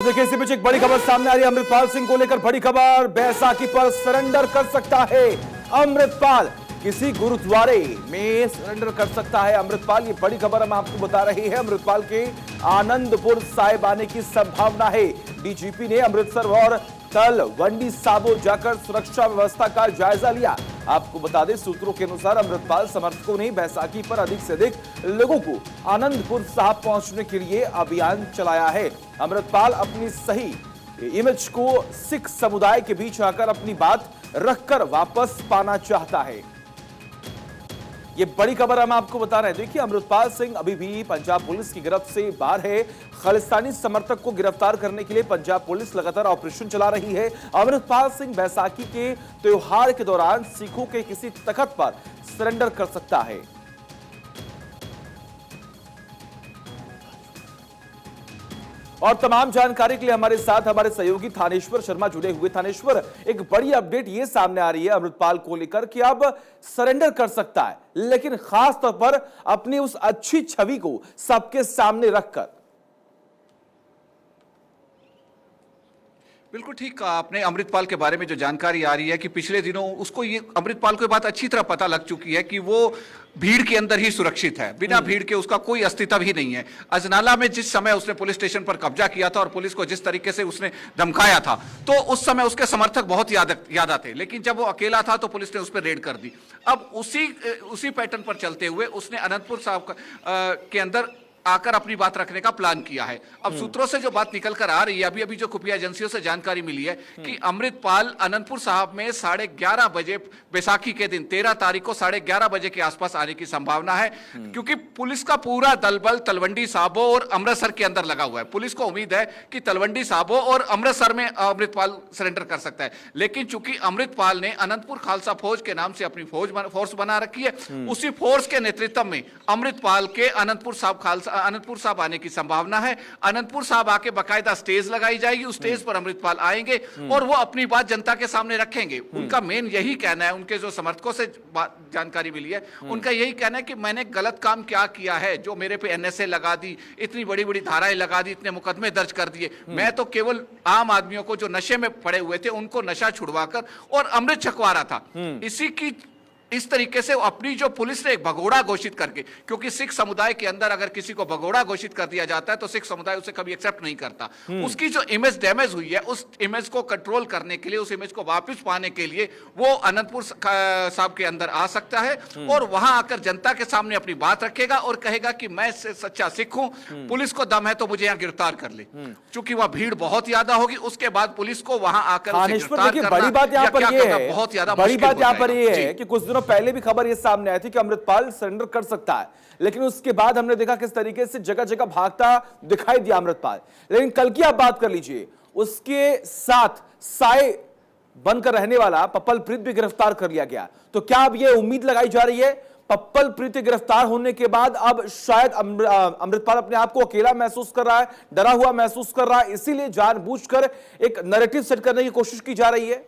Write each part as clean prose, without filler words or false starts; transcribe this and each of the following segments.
देखिए इसी बीच एक बड़ी खबर सामने आ रही है अमृतपाल सिंह को लेकर। बड़ी खबर, बैसाखी पर सरेंडर कर सकता है अमृतपाल, किसी गुरुद्वारे में सरेंडर कर सकता है अमृतपाल। ये बड़ी खबर हम आपको बता रही है। अमृतपाल के आनंदपुर साहिब आने की संभावना है। डीजीपी ने अमृतसर और तलवंडी साबो जाकर सुरक्षा व्यवस्था का जायजा लिया। आपको बता दें, सूत्रों के अनुसार अमृतपाल समर्थकों ने बैसाखी पर अधिक से अधिक लोगों को आनंदपुर साहिब पहुंचने के लिए अभियान चलाया है। अमृतपाल अपनी सही इमेज को सिख समुदाय के बीच आकर अपनी बात रखकर वापस पाना चाहता है। ये बड़ी खबर हम आपको बता रहे हैं। देखिए, अमृतपाल सिंह अभी भी पंजाब पुलिस की गिरफ्त से बाहर है। खालिस्तानी समर्थक को गिरफ्तार करने के लिए पंजाब पुलिस लगातार ऑपरेशन चला रही है। अमृतपाल सिंह बैसाखी के त्योहार के दौरान सिखों के किसी तखत पर सरेंडर कर सकता है। और तमाम जानकारी के लिए हमारे साथ हमारे सहयोगी थानेश्वर शर्मा जुड़े हुए। थानेश्वर, एक बड़ी अपडेट ये सामने आ रही है अमृतपाल को लेकर कि अब सरेंडर कर सकता है, लेकिन खास तौर पर अपनी उस अच्छी छवि को सबके सामने रखकर। बिल्कुल ठीक कहा आपने। अमृतपाल के बारे में जो जानकारी आ रही है कि पिछले दिनों उसको ये अमृतपाल को बात अच्छी तरह पता लग चुकी है कि वो भीड़ के अंदर ही सुरक्षित है, बिना भीड़ के उसका कोई अस्तित्व ही नहीं है। अजनाला में जिस समय उसने पुलिस स्टेशन पर कब्जा किया था और पुलिस को जिस तरीके से उसने धमकाया था, तो उस समय उसके समर्थक बहुत याद आते, लेकिन जब वो अकेला था तो पुलिस ने उस पर रेड कर दी। अब उसी पैटर्न पर चलते हुए उसने अनंतपुर साहब के अंदर आकर अपनी बात रखने का प्लान किया है। अब सूत्रों से जो बात निकल कर आ रही है, अभी जो खुफिया एजेंसियों से जानकारी मिली है कि अमृतपाल अनंतपुर साहब में 11:30 बजे बैसाखी के दिन 13 तारीख को 11:30 बजे के आसपास आने की संभावना है, क्योंकि पुलिस का पूरा दल बल तलवंडी साबो और अमृतसर के अंदर लगा हुआ है। पुलिस को उम्मीद है कि तलवंडी साबो और अमृतसर में अमृतपाल सरेंडर कर सकता है, लेकिन चूंकि अमृतपाल ने अनंतपुर खालसा फौज के नाम से अपनी फोर्स बना रखी है, उसी फोर्स के नेतृत्व में अमृतपाल के अनंतपुर साहब आने की संभावना है। अनंतपुर साहब आके बाकायदा स्टेज लगाई जाएगी, उस स्टेज पर अमृतपाल आएंगे और वो अपनी बात जनता के सामने रखेंगे। उनका मेन यही कहना है, उनके जो समर्थकों से जानकारी मिली है, उनका यही कहना है कि मैंने गलत काम क्या किया है जो मेरे पे एनएसए लगा दी, इतनी बड़ी बड़ी धाराएं लगा दी, इतने मुकदमे दर्ज कर दिए। मैं तो केवल आम आदमियों को जो नशे में पड़े हुए थे उनको नशा छुड़वाकर और अमृत छकवा रहा था। इस तरीके से अपनी जो पुलिस ने एक भगोड़ा घोषित करके, क्योंकि सिख समुदाय के अंदर अगर किसी को भगोड़ा घोषित कर दिया जाता है तो सिख समुदाय उसे कभी एक्सेप्ट नहीं करता। उसकी जो इमेज डैमेज हुई है, उस इमेज को कंट्रोल करने के लिए, उस इमेज को वापस पाने के लिए वो अनंतपुर साहब के अंदर आ सकता है और वहां आकर जनता के सामने अपनी बात रखेगा और कहेगा कि मैं सच्चा सिख हूं, पुलिस को दम है तो मुझे यहां गिरफ्तार कर ले। चूंकि वह भीड़ बहुत ज्यादा होगी, उसके बाद पुलिस को वहां आकर बड़ी बात यहां पर यह है, बहुत ज्यादा बड़ी बात यहां पर यह है कि कुछ दिनों पहले भी खबर यह सामने आई थी कि अमृतपाल सरेंडर कर सकता है, लेकिन उसके बाद हमने देखा किस तरीके से जगह जगह भागता दिखाई दिया अमृतपाल। लेकिन कल की आप बात कर लीजिए, उसके साथ साए बनकर रहने वाला पप्पल प्रीत भी गिरफ्तार कर लिया गया। तो क्या अब यह उम्मीद लगाई जा रही है पप्पल प्रीत गिरफ्तार होने के बाद अब शायद अमृतपाल अपने आप को अकेला महसूस कर रहा है, डरा हुआ महसूस कर रहा है, इसीलिए जानबूझकर एक नैरेटिव सेट करने की कोशिश की जा रही है?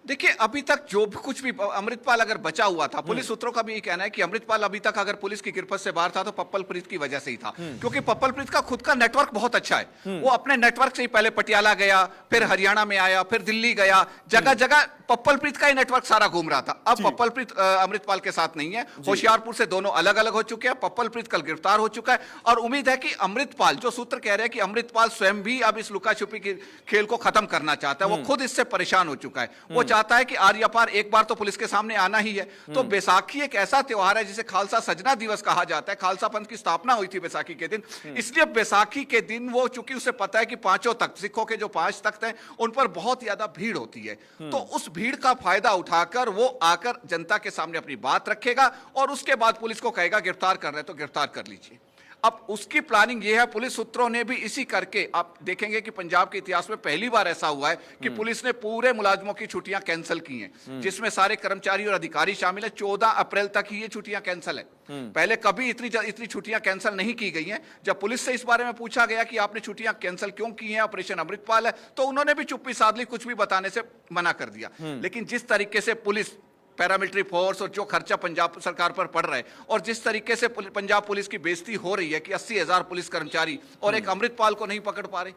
देखिए, अभी तक जो भी कुछ भी अमृतपाल अगर बचा हुआ था, पुलिस सूत्रों का भी ये कहना है कि अमृतपाल अभी तक अगर पुलिस की गिरफ्त से बाहर था तो पप्पल प्रीत की वजह से ही था, क्योंकि पप्पल प्रीत का खुद का नेटवर्क बहुत अच्छा है। वो अपने नेटवर्क से ही पहले पटियाला गया, फिर हरियाणा में आया, फिर दिल्ली गया, जगह जगह पप्पल प्रीत का ही नेटवर्क सारा घूम रहा था। अब पप्पल प्रीत अमृतपाल के साथ नहीं है, होशियारपुर से दोनों अलग अलग हो चुके हैं। पप्पल प्रीत कल गिरफ्तार हो चुका है और उम्मीद है कि अमृतपाल, जो सूत्र कह रहे हैं कि अमृतपाल स्वयं भी अब इस लुका छुपी के खेल को खत्म करना चाहता है, वो खुद इससे परेशान हो चुका है। वो चाहता है कि आर्य पार एक बार तो पुलिस के सामने आना ही है। तो बैसाखी एक ऐसा त्योहार है जिसे खालसा सजना दिवस कहा जाता है। खालसा पंथ की स्थापना हुई थी बैसाखी के दिन, इसलिए बैसाखी के दिन वो, चूंकि उसे पता है कि पांचों तख्त, सिखों के जो 5 तख्त हैं उन पर बहुत ज्यादा भीड़ होती है, तो उस भीड़ का फायदा उठाकर वो आकर जनता के सामने अपनी बात रखेगा और उसके बाद पुलिस को कहेगा गिरफ्तार कर रहे तो गिरफ्तार कर लीजिए। अब उसकी प्लानिंग ये है, पुलिस सूत्रों ने भी इसी करके, आप देखेंगे कि पंजाब के इतिहास में पहली बार ऐसा हुआ है कि पुलिस ने पूरे मुलाजिमों की छुट्टियां कैंसिल की हैं, जिसमें सारे कर्मचारी और अधिकारी शामिल है। 14 अप्रैल तक ही ये छुट्टियां कैंसिल है। पहले कभी इतनी छुट्टियां कैंसिल नहीं की गई हैं। जब पुलिस से इस बारे में पूछा गया कि आपने छुट्टियां कैंसिल क्यों की हैं, ऑपरेशन अमृतपाल है, तो उन्होंने भी चुप्पी साध ली, कुछ भी बताने से मना कर दिया। लेकिन जिस तरीके से पुलिस पैरामिलिट्री फोर्स और जो खर्चा पंजाब सरकार पर पड़ रहा है, और जिस तरीके से पंजाब पुलिस की बेइज्जती हो रही है कि 80,000 पुलिस कर्मचारी और एक अमृतपाल को नहीं पकड़ पा रहे,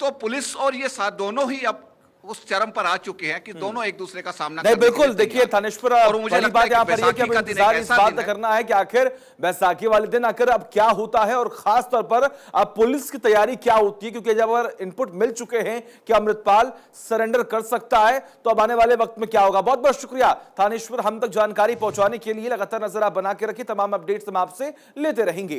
तो पुलिस और ये साथ दोनों ही अब उस चरम पर आ चुके हैं कि दोनों एक दूसरे का सामना नहीं, करने के लिए बिल्कुल। देखिए तैयार हैं। थानेश्वर, और मुझे बड़ी लगता बात है कि यहाँ पर ये कि बैसाखी अब का दिन एक इंतजार इस ऐसा बात दिन का है। करना है कि आखिर बैसाखी वाले दिन आखिर अब क्या होता है और खास तौर पर अब पुलिस की तैयारी क्या होती है, क्योंकि जब अगर इनपुट मिल चुके हैं कि अमृतपाल सरेंडर कर सकता है तो अब आने वाले वक्त में क्या होगा। बहुत बहुत शुक्रिया थानेश्वर, हम तक जानकारी पहुंचाने के लिए। लगातार नजर आप बना के रखिए, तमाम अपडेट्स हम आपसे लेते रहेंगे।